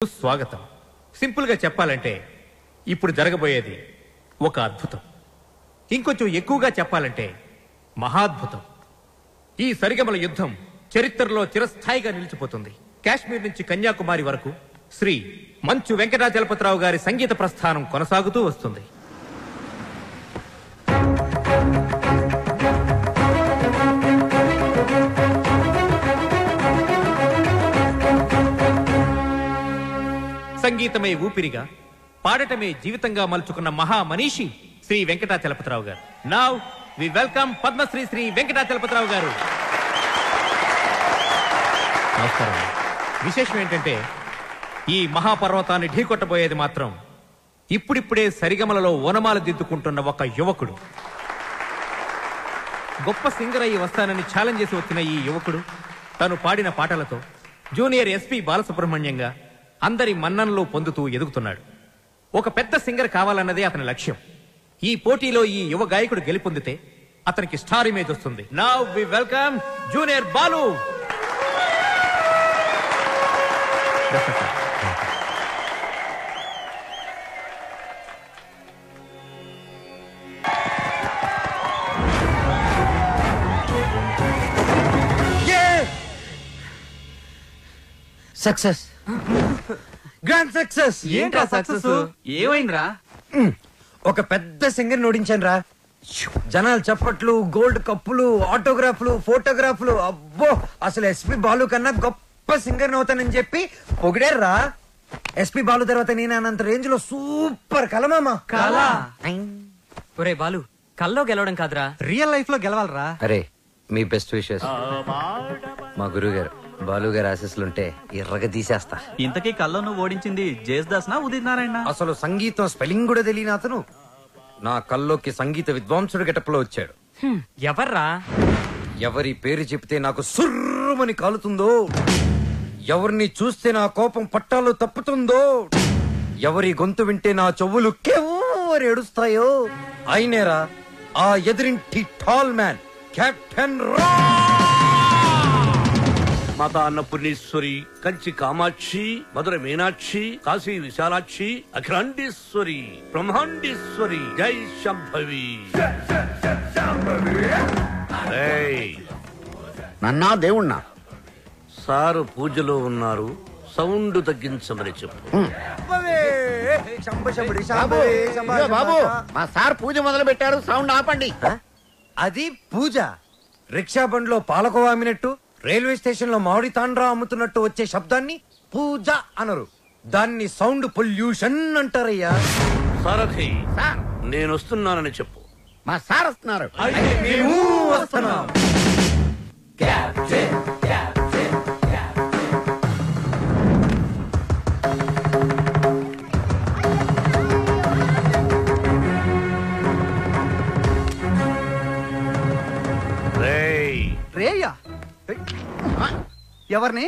స్వాగతం. సింపుల్ గా చెప్పాలంటే ఇప్పుడు జరగబోయేది ఒక అద్భుతం. ఇంకొంచెం ఎక్కువగా చెప్పాలంటే మహాద్భుతం. ఈ సరిగమల యుద్ధం చరిత్రలో చిరస్థాయిగా నిలిచిపోతుంది. కాశ్మీర్ నుంచి కన్యాకుమారి వరకు శ్రీ మంచు వెంకటాచలపతిరావు గారి సంగీత ప్రస్థానం కొనసాగుతూ వస్తుంది. సంగీతమే ఊపిరిగా, పాడటమే జీవితంగా మలుచుకున్న మహా మనీషి Shri Venkatachalapathirao garu. Now we welcome Padmashri Shri Venkatachalapathirao garu. నమస్కారం. విశేషం ఏంటంటే ఈ మహాపర్వతాన్ని ఢీకొట్టబోయేది మాత్రం ఇప్పుడిప్పుడే సరిగమలలో ఓనమాలు దిద్దుకుంటున్న ఒక యువకుడు. గొప్ప సింగర్ అయ్యి వస్తానని ఛాలెంజ్ చేసి వచ్చిన ఈ యువకుడు తను పాడిన పాటలతో జూనియర్ ఎస్పీ బాలసుబ్రహ్మణ్యంగా అందరి మన్ననలు పొందుతూ ఎదుగుతున్నాడు. ఒక పెద్ద సింగర్ కావాలన్నదే అతని లక్ష్యం. ఈ పోటీలో ఈ యువ గాయకుడు గెలుపొందితే అతనికి స్టార్ ఇమేజ్ వస్తుంది. Now we welcome junior Balu. Success, grand success. ఏంట్రా సక్సెస్? ఏమైందిరా? ఒక పెద్ద సింగర్ ఓడించాను రా. జనాలు చప్పట్లు, గోల్డ్ కప్పులు, ఆటోగ్రాఫ్లు, ఫోటోగ్రాఫ్లు. అబ్బో, అసలు ఎస్పి బాలు కన్నా గొప్ప సింగర్ అవుతానని చెప్పి పొగిడారా. ఎస్పి బాలు తర్వాత నేను అనంత రేంజ్ లో సూపర్ కలమామా. కళ? ఒరే బాలు, కల్లో గెలవడం కాదురా, రియల్ లైఫ్ లో గెలవాలరా. అరే, మీ బెస్ట్ విషెస్. మా గురువు గారు బాలు గారు ఆశీస్సులుంటే ఎర్రగా తీసేస్తా. ఇంతకీ కల్లో నువ్వు ఓడించింది జేస్దాస్ నా ఉదిత్ నారాయణ? అసలు సంగీతం స్పెల్లింగ్ కూడా తెలియని అతను నా కల్లోకి సంగీత విద్వాంసుడు గెటప్లో వచ్చాడు. ఎవర్రా? ఎవరి పేరు చెప్తే నాకు సుర్రుమని కాలుతుందో, ఎవరిని చూస్తే నా కోపం పట్టాలు తప్పుతుందో, ఎవరి గొంతు వింటే నా చెవులు కెవ్వరు ఏడుస్తాయో అయినేరా ఆ ఎదురింటి టాల్ మ్యాన్ కెప్టెన్ రా. మాతా అన్నపూర్ణేశ్వరి, కంచి కామాక్షి, మధుర మీనాక్షి, కాశీ విశాలాక్షి, అఖిలాండేశ్వరి, బ్రహ్మాండేశ్వరి, జై శంభవి. నన్నా దేవుణ్ణా? సారు పూజలో ఉన్నారు, సౌండ్ తగ్గించమని చెప్పు. ఇదిగో బాబు, మా సార్ పూజ మొదలు పెట్టారు, సౌండ్ ఆపండి. అది పూజ. రిక్షా బండ్లో పాలకోవా అమ్మినట్టు, రైల్వే స్టేషన్ లో మామిడి తాండ్రా అమ్ముతున్నట్టు వచ్చే శబ్దాన్ని పూజ అనరు, దాన్ని సౌండ్ పొల్యూషన్ అంటారయ్యా. సారథి, సార్, నేను వస్తున్నానని చెప్పు. మా సార్ వస్తున్నారు. మేము వస్తున్నాం. రేయ్, రేయ్యా, ఎవరిని?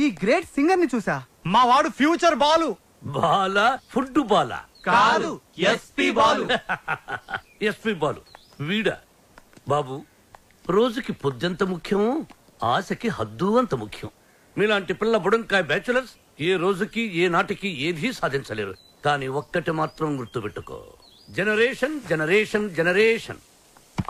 ఈ గ్రేట్ సింగర్ ని చూసా. మా వాడు ఫ్యూచర్ బాలు. బాల ఫుడ్ బాల కాదు, ఎస్పి బాలు. ఎస్పి బాలు వీడా? బాబు, రోజుకి పొద్దెంత ముఖ్యం, ఆశకి హద్దు అంత ముఖ్యం. మీలాంటి పిల్ల బుడంకాయ బ్యాచులర్స్ ఏ రోజుకి ఏ నాటికి ఏదీ సాధించలేరు. కానీ ఒక్కటి మాత్రం గుర్తుపెట్టుకో, జనరేషన్ జనరేషన్ జనరేషన్.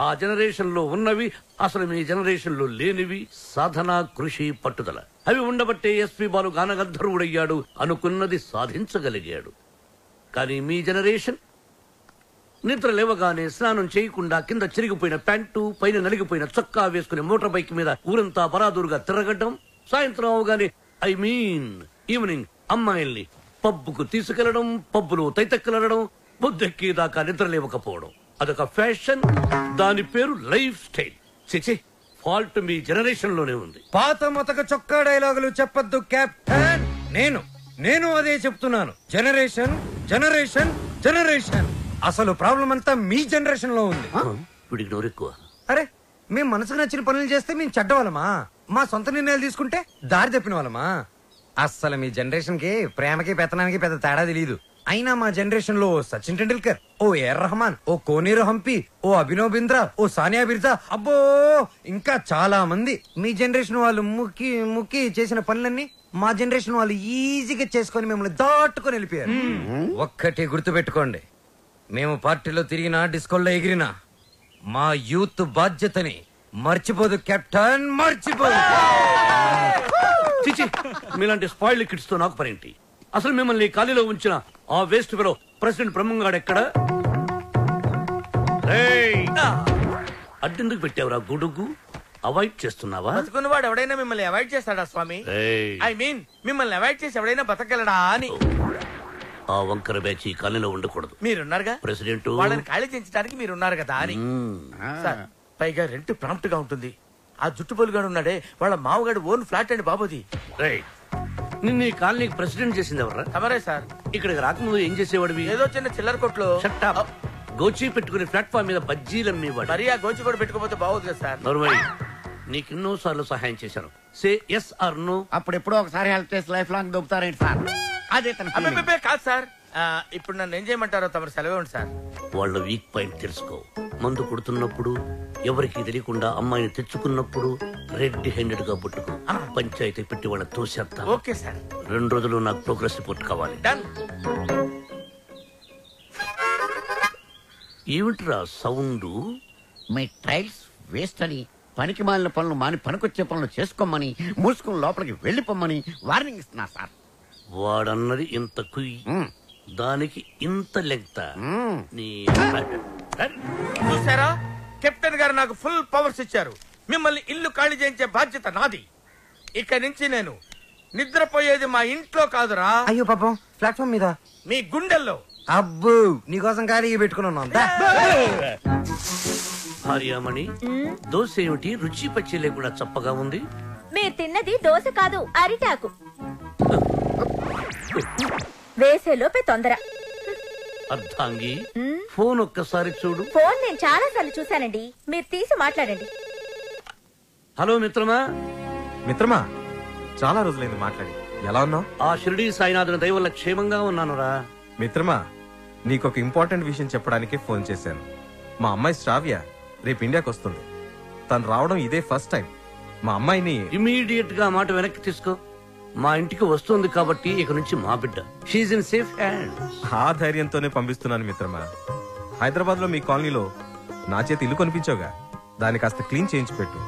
ఆ జనరేషన్ లో ఉన్నవి అసలు మీ జనరేషన్ లో లేనివి సాధన, కృషి, పట్టుదల. అవి ఉండబట్టే ఎస్పి బాలు గానగంధర్వుడయ్యాడు, అనుకున్నది సాధించగలిగాడు. కానీ మీ జనరేషన్ నిద్ర లేవగానే స్నానం చేయకుండా కింద చిరిగిపోయిన ప్యాంటు, పైన నలిగిపోయిన చొక్కా వేసుకుని మోటార్ బైక్ మీద ఊరంతా బరాదూరుగా తిరగడం, సాయంత్రం అవగానే ఈవినింగ్ అమ్మాయిల్ని పబ్బుకు తీసుకెళ్లడం, పబ్బులో తైతెక్కలడం, బుద్ధెక్కేదాకా నిద్ర లేవకపోవడం. అదొక ఫ్యాషన్, దాని పేరు లైఫ్ స్టైల్. చిచి, ఫాల్ట్ మీ జనరేషన్ లోనే ఉంది. పాత మతక చొక్కా డైలాగులు చెప్పొద్దు కెప్టెన్. నేను అదే చెప్తున్నాను. Generation generation generation. అసలు ప్రాబ్లం అంతా మీ జనరేషన్ లో ఉంది. వీడికి నోరెక్కువ. అరే, మేము మనసుకు నచ్చిన పనులు చేస్తే మేము చెడ్డవాళ్ళమా? మా సొంత నిర్ణయాలు తీసుకుంటే దారి తప్పిన వాళ్ళమా? అస్సలు మీ జనరేషన్ కి ప్రేమకి పెత్తనానికి పెద్ద తేడా తెలియదు. అయినా మా జనరేషన్ లో సచిన్ టెండూల్కర్, ఓ ఏఆర్ రెహమాన్, ఓ కోనేరు హంపి, ఓ అభినవ్ బింద్రా, ఓ సానియా బిర్జా, అబ్బో ఇంకా చాలా మంది. మీ జనరేషన్ వాళ్ళు ముక్కి చేసిన పనులన్నీ మా జనరేషన్ వాళ్ళు ఈజీగా చేసుకొని మిమ్మల్ని దాటుకొని వెళ్ళిపోయారు. ఒక్కటి గుర్తు పెట్టుకోండి, మేము పార్టీలో తిరిగినా డిస్కోల్లో ఎగిరినా మా యూత్ బాధ్యతని మర్చిపోదు కెప్టెన్, మర్చిపోదు. చిచి, మీలాంటి స్పాయిల్ కిడ్స్ తో నాకు పరేంటి? అసలు మిమ్మల్ని ఖాళీలో ఉంచిన ఆ వేస్ట్ ఫెలో ప్రెసిడెంట్ బ్రహ్మంగాడు ఎక్కడ? అడ్డెందుకు పెట్టావురా గుడుగు? అవాయిడ్ చేస్తున్నావా? బతుకున్నవాడు ఎవడైనా మిమ్మల్ని అవాయిడ్ చేస్తాడా స్వామి? ఐ మీన్ మిమ్మల్ని అవాయిడ్ చేసి ఎవడైనా బతకగలడా అని. ఆ వంకర బ్యాచ్ ఈ ఖాళీలో ఉండకూడదు. మీరున్నారుగా ప్రెసిడెంట్, వాళ్ళని ఖాళీ చేయించడానికి మీరున్నారు కదా అని. సార్, పైగా రెంట్ ప్రాంప్ట్ గా ఉంటుంది. ఆ జుట్టు పొలుగాడు ఉన్నాడే వాళ్ళ మామగాడు ఓన్ ఫ్లాట్ అండి బాబోది. నిన్న ఈ కాలనీకి ప్రెసిడెంట్ చేసింది ఎవరా? తమరే సార్. ఇక్కడికి రాకముందు ఏం చేసేవాడివి? ఏదో చిన్న చిల్లర కొట్లో గోచి పెట్టుకుని ప్లాట్ఫామ్ మీద బజ్జీలు అమ్మేవాడు. మరి ఆ గోచి కూడా పెట్టుకోపోతే బాగోదు కదా సార్. నర్మయ్, నీకు ఎన్నో సార్లు సహాయం చేశాను. Say yes or no. అప్పుడెప్పుడో ఒకసారి హెల్ప్ చేసి లైఫ్ లాంగ్ దొబ్బుతారేంటి సార్? అదే కాదు సార్. ఇప్పుడు నన్ను ఏం చేయమంటారో తమరు సెలవు సార్. వాళ్ళ వీక్ పాయింట్ తెలుసుకో. మందు కొడుతున్నప్పుడు, ఎవరికి తెలియకుండా అమ్మాయిని తెచ్చుకున్నప్పుడు రెడ్ హ్యాండెడ్ గా పుట్టుకో. పంచాయతీ పెట్టి వాళ్ళ తోసేస్తా. Okay sir. 2 రోజులు నాకు ప్రోగ్రెస్ రిపోర్ట్ కావాలి. డన్. ఏమిట్రా సౌండ్? మీ ట్రైల్స్ వేస్ట్ అని, పనికి మాలిన పనులు మాని పనికొచ్చే పనులు చేసుకోమని, మూసుకుని లోపలికి వెళ్ళిపోమ్మని వార్నింగ్ ఇస్తున్నా సార్. వాడన్నది ఇంత కుయ్యి, దానికి ఇంత లెంగ్త. చూసారా, కెప్టెన్ గారు నాకు ఫుల్ పవర్స్ ఇచ్చారు. మిమ్మల్ని ఇల్లు ఖాళీ చేయించే బాధ్యత నాది. ఇక నుంచి నేను నిద్రపోయేది మా ఇంట్లో కాదురా. అయ్యో పాపం, ప్లాట్ఫామ్ మీద మీ గుండెల్లో. అబ్బు, నీకోసం ఖాళీ పెట్టుకున్నాను. భార్యామణి, దోశ ఏమిటి రుచి పచ్చి లేకుండా చప్పగా ఉంది? మీరు తిన్నది దోశ కాదు, అరిటాకు. వేసేలోపే తొందర. అర్థాంగి, ఫోన్ ఒక్కసారి చూడు. ఫోన్ నేను చాలా సార్లు చూశానండి, మీరు తీసి మాట్లాడండి. హలో మిత్రమా. మిత్రమా, చాలా రోజులైంది మాట్లాడి. ఎలా ఉన్నావు? ఆ షిరిడీ సాయినాథుని దయ వల్ల క్షేమంగా ఉన్నానురా. మిత్రమా, నీకొక ఇంపార్టెంట్ విషయం చెప్పడానికి ఫోన్ చేశాను. మా అమ్మాయి శ్రావ్య రేపు ఇండియాకి వస్తుంది. తను రావడం ఇదే ఫస్ట్ టైం. మా అమ్మాయిని ఇమీడియట్ గా మాట వెనక్కి తీసుకో. మా ఇంటికి వస్తుంది కాబట్టి ఇక నుంచి మా బిడ్డ. She's in safe hands. ఆ ధైర్యంతోనే పంపిస్తున్నాను మిత్రమా. హైదరాబాద్ లో మీ కాలనీలో నా చేతి ఇల్లు కొనిపించావుగా, దాన్ని కాస్త క్లీన్ చేయించి పెట్టు.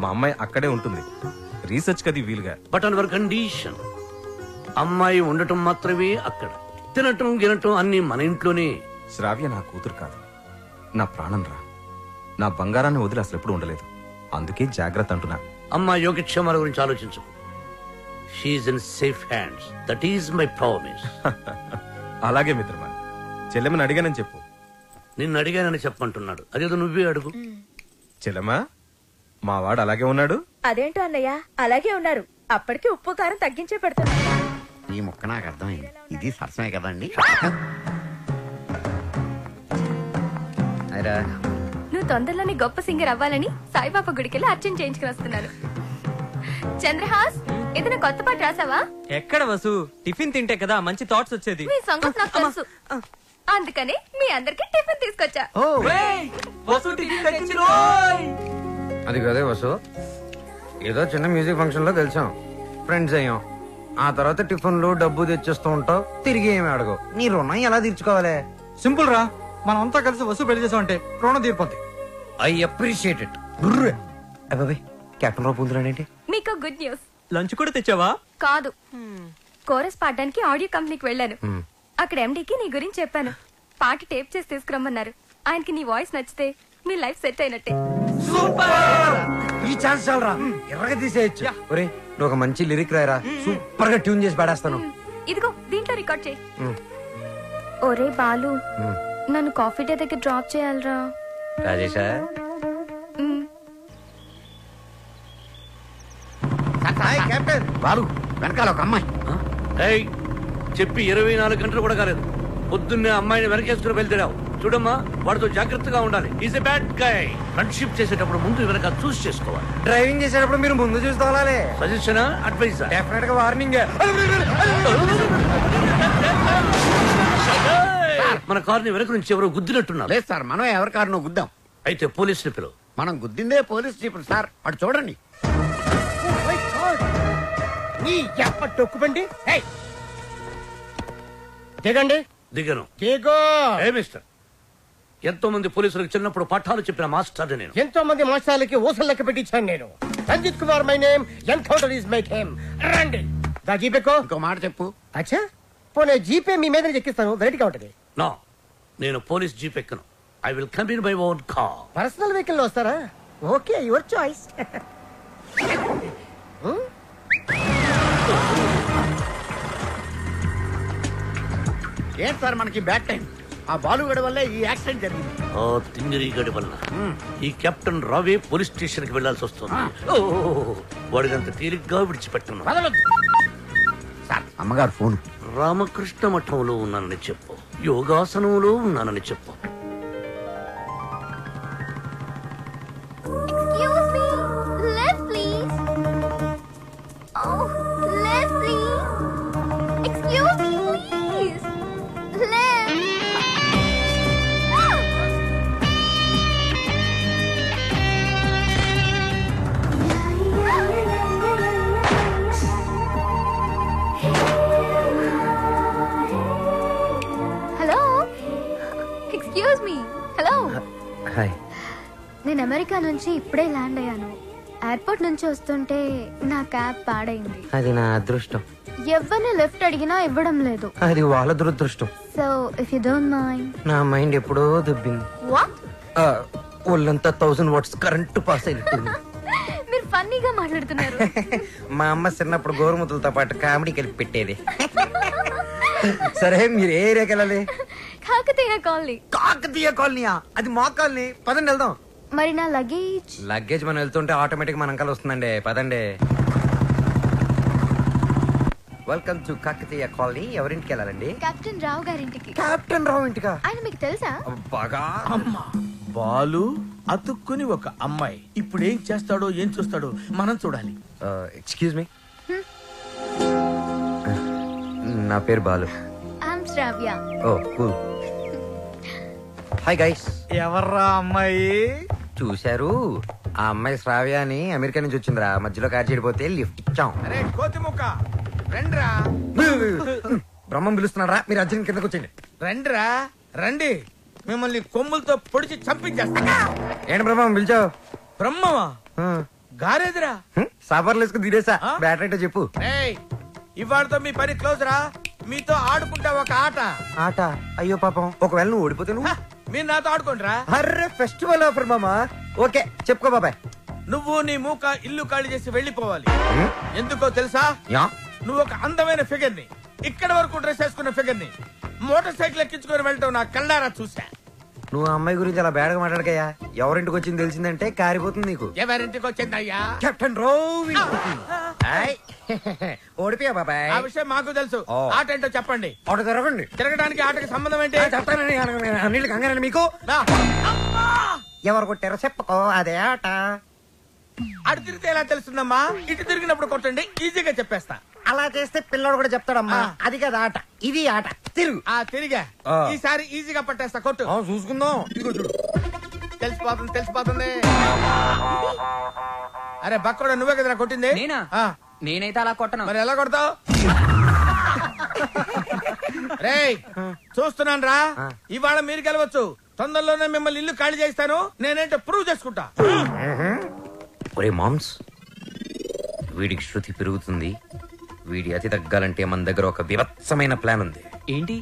మా అమ్మాయి అక్కడే ఉంటుంది, రీసెర్చ్ కది వీలుగా. బట్ ఆన్ అవర్ కండిషన్, అమ్మాయి ఉండటం మాత్రమే అక్కడ, తినటం గినటం అన్ని మన ఇంట్లోనే. శ్రావ్య నా కూతురు కాదు, నా ప్రాణం రా. నా బంగారాన్ని వదిలి అసలు ఎప్పుడు ఉండలేదు. అందుకే జాగ్రత్త అంటున్నా. అమ్మాయి యోగక్షేమాల గురించి ఆలోచించు. She's in safe hands. That is my promise. అలాగే మిత్రమా, చెల్లెమని అడిగానని చెప్పు. నిన్ను అడిగానని చెప్పంటున్నాడు, అదేదో నువ్వే అడుగు. చెల్లెమా, మా వాడు అలాగే ఉన్నాడు. అదేంటో అన్నయ్య, అలాగే ఉన్నారు. అప్పటికి ఉప్పు కారం తగ్గించే పెడుతున్నా. ఈ ముక్క నాకు అర్థమైంది. ఇది సరసమే కదండి. నువ్వు తొందరలోనే గొప్ప సింగర్ అవ్వాలని సాయిబాబా గుడికెళ్ళి అర్చన చేయించుకుని వస్తున్నాను. చంద్రహాస్, ఏదైనా కొత్త పాట రాసావా? ఎక్కడ వసు, టిఫిన్ తింటే కదా మంచి థాట్స్ వచ్చేది. మీ సంగతి నాకు తెలుసు, అందుకని మీ అందరికి టిఫిన్ తీసుకొచ్చా. అది కదే వసు, ఏదో చిన్న మ్యూజిక్ ఫంక్షన్ లో కలిసాం, ఫ్రెండ్స్ అయ్యాం. ఆ తర్వాత టిఫిన్లు డబ్బు తెచ్చేస్తూ ఉంటావు, తిరిగి ఏమి అడగవు. నీ రుణం ఎలా తీర్చుకోవాలి? సింపుల్ రా, మనం అంతా కలిసి వస్తువు పెళ్లి చేసామంటే రుణం తీరిపోద్ది. I appreciate it. అబ్బాయి, కెప్టెన్ రావు పూందురాడేంటి? మీకు గుడ్ న్యూస్. లంచ్ కూడా తెచ్చావా? కాదు, కోరస్ పాడడానికి ఆడియో కంపెనీకి వెళ్ళాను. అక్కడ ఎండీకి నీ గురించి చెప్పాను. పాట టేప్ చేసి తీసుకురమ్మన్నారు. ఆయనకి నీ వాయిస్ నచ్చితే మీ లైఫ్ సెట్ అయినట్టే. ఈ ఛాన్స్ చాలరా, ఎర్రగా తీసేయచ్చు. ఒరే, నువ్వు ఒక మంచి లిరిక్ రాయరా, సూపర్ గా ట్యూన్ చేసి పాడేస్తాను. ఇదిగో దీంట్లో రికార్డ్ చేయి. ఒరే బాలు, నన్ను కాఫీ డే దగ్గర డ్రాప్ చేయాలరా. రాజేశా, కెప్టెన్ బాలు, వెనకాల ఒక అమ్మాయి. ఏయ్, చెప్పి 24 గంటలు కూడా కాలేదు. పొద్దున్నే అమ్మాయిని వెనకేసుకుని వెళ్తావు. చూడమ్మా, వాడితో జాగ్రత్తగా ఉండాలి. Is a bad guy. Friendship చేసేటప్పుడు ముందు వెనక చూస్ చేసుకోవాలి. డ్రైవింగ్ చేసేటప్పుడు మీరు ముందు చూసుకోవాలి. సజెషనా, అడ్వైజా? డెఫినెట్ గా వార్నింగ్. మన కార్ని వెనక నుంచి ఎవరో గుద్దినట్టున్నారు. లేదు సార్, మనం ఎవరి కారునో గుద్దాం. అయితే పోలీసులు పిలువు. మనం గుద్దిందే పోలీస్ జీపులు సార్, అటు చూడండి. నీ ఎప్ప టొక్కుబండి దిగండి. దిగను. దిగో. ఏ మిస్టర్, ఎంతో మంది పోలీసులకు చిన్నప్పుడు పాఠాలు చెప్పిన మాస్టర్ నేను. ఎంతో మంది మాస్టర్లకి ఊసలు లెక్క పెట్టించాను నేను. Ranjit Kumar my name, encounter is my game. రండి. దా జీపేకో. ఇంకో మాట చెప్పు. అచ్చా పోనీ జీపే మీ మీద ఎక్కిస్తాను, వెరైటీగా ఉంటది. నో, నేను పోలీస్ జీప్ ఎక్కను. I will come in my own car. Personal vehicle లో వస్తారా? Okay, your choice. ఏంటి సార్ మనకి బ్యాడ్ టైం? ఆ బాలుగడి వల్లే ఈ యాక్సిడెంట్ జరిగింది. ఆ తింగిరి గడి వల్ల ఈ కెప్టెన్ రావే పోలీస్ స్టేషన్ కి వెళ్లాల్సి వస్తుంది. వాడినంత తేలిగ్గా విడిచిపెట్టను. సార్ అమ్మగారు ఫోన్. రామకృష్ణ మఠంలో ఉన్నానని చెప్పు, యోగాసనంలో ఉన్నానని చెప్పు. Excuse me. Left, please. Oh, left, please. Excuse me, please. Left. Hello. Excuse me. Hello. Hi. నేను అమెరికా నుంచి ఇప్పుడే ల్యాండ్ అయ్యాను. ఎయిర్పోర్ట్ నుంచి వస్తుంటే నా క్యాబ్ పాడైంది. అది నా అదృష్టం. ఎవరిని లెఫ్ట్ అడిగినా ఇవ్వడం లేదు. అది వాళ్ళ దురదృష్టం. So if you don't mind. నా మైండ్ ఎప్పుడో దుబ్బింది. వాట్? ఒళ్ళంతా 1000 వాట్స్ కరెంటు పాస్ అయినట్టుంది. మీరు ఫన్నీగా మాట్లాడుతున్నారు. మా అమ్మ చిన్నప్పుడు గోరుముద్దలతో పాటు కామెడీ కలిపి పెట్టేది. సరే, మీరు ఏ ఏరియాకి వెళ్ళాలి? కాకతీయ కాలనీ. కాకతీయ కాలనీయా? అది మా కాలనీ. పదండి వెళ్దాం. మరి నా లగేజ్? లగేజ్ మనం వెళ్తుంటే ఆటోమేటిక్ మన అంకల్ వస్తుందండి. పదండి. Welcome to Kakatiya colony. ఎవరింటికి వెళ్ళాలండి? కెప్టెన్ రావు గారింటికి. కెప్టెన్ రావు ఇంటికా? ఆయన మీకు తెలుసా? బాగా. అమ్మా, బాలు అతుక్కుని ఒక అమ్మాయి. ఇప్పుడు ఏం చేస్తాడో ఏం చూస్తాడో మనం చూడాలి. ఎక్స్క్యూజ్ మీ, నా పేరు Balu. I'm Shravya. Oh cool. Hi guys. ఎవర్రా అమ్మాయి? చూశారు, ఆ అమ్మాయి శ్రావ్య అని అమెరికా నుంచి వచ్చిందిరా. మధ్యలో కార్ చెడిపోతే లిఫ్ట్ ఇచ్చాం. అరే కోతిముక్క, రండిరా. బ్రహ్మం పిలుస్తున్నారా? మీరు అర్జున్ కిందకు వచ్చేయండి. రండిరా, రండి. మిమ్మల్ని కొమ్ములతో పొడిచి చంపించేస్తా. ఏంటి బ్రహ్మం పిలిచావు? బ్రహ్మవా? గారేదిరా. సాఫర్లు వేసుకుని తీరేసా. బ్యాటరీ చెప్పు. ఏయ్, ఇవాళతో మీ పని క్లోజ్ రా. మీతో ఆడుకుంటా ఒక ఆట. ఆట? అయ్యో పాపం, ఒకవేళ నువ్వు ఓడిపోతే నువ్వు? మీరు నాతో ఆడుకుంటారా? అర్రే, ఫెస్టివల్ ఆఫర్ మామా. ఓకే, చెప్పుకో బాబాయ్. నువ్వు నీ మూక ఇల్లు ఖాళీ చేసి వెళ్ళిపోవాలి. ఎందుకో తెలుసా? యా. నువ్వు ఒక అందమైన ఫిగర్ ని, ఇక్కడ వరకు డ్రెస్ వేసుకున్న ఫిగర్ ని మోటార్ సైకిల్ ఎక్కించుకొని వెళ్ళటం నా కళ్ళారా చూసా. నువ్వు ఆ అమ్మాయి గురించి అలా బేడగా మాట్లాడకయ్యా. ఎవరింటికి వచ్చింది తెలిసిందంటే కారిపోతుంది నీకు. ఎవరింటికి వచ్చిందయ్యా? కెప్టెన్ రోవి. ఓడిపోయా బాబాయ్. ఆ విషయం మాకు తెలుసు. ఆట ఏంటో చెప్పండి. ఆట తిరగండి. తిరగడానికి ఆటకి సంబంధం ఏంటి? చెప్తానండి. అన్నిళ్ళు కంగారండి మీకు. ఎవరు కొట్టారో చెప్పుకో, అదే ఆట. అటు తిరిగితే ఎలా తెలుస్తుందమ్మా? ఇటు తిరిగినప్పుడు కొట్టండి, ఈజీగా చెప్పేస్తా. అలా చేస్తే పిల్లడు కూడా చెప్తాడమ్మా. అది కదా ఆట, ఇది ఆట. తిరుగు. తిరిగా. ఈసారి ఈజీగా పట్టేస్తా. కొట్టు. చూసుకుందాం. ఇదిగో చూడు. తెలిసిపోతుంది, తెలిసిపోతుంది. అరే బక్కడా, నువ్వే కదరా కొట్టింది? నేనా? నేనైతే అలా కొట్టను. మరి ఎలా కొడతావు? రేయ్, చూస్తున్నాను రా. ఇవాళ మీరు గెలవచ్చు. తొందరలోనే మిమ్మల్ని ఇల్లు ఖాళీ చేస్తాను. నేనేంటో ప్రూవ్ చేసుకుంటా. ఒరే మామ్స్, వీడికి శృతి పెరుగుతుంది. వీడి అతి తగ్గాలంటే మన దగ్గర ఒక వివత్సమైన ప్లాన్ ఉంది. ఏంటి?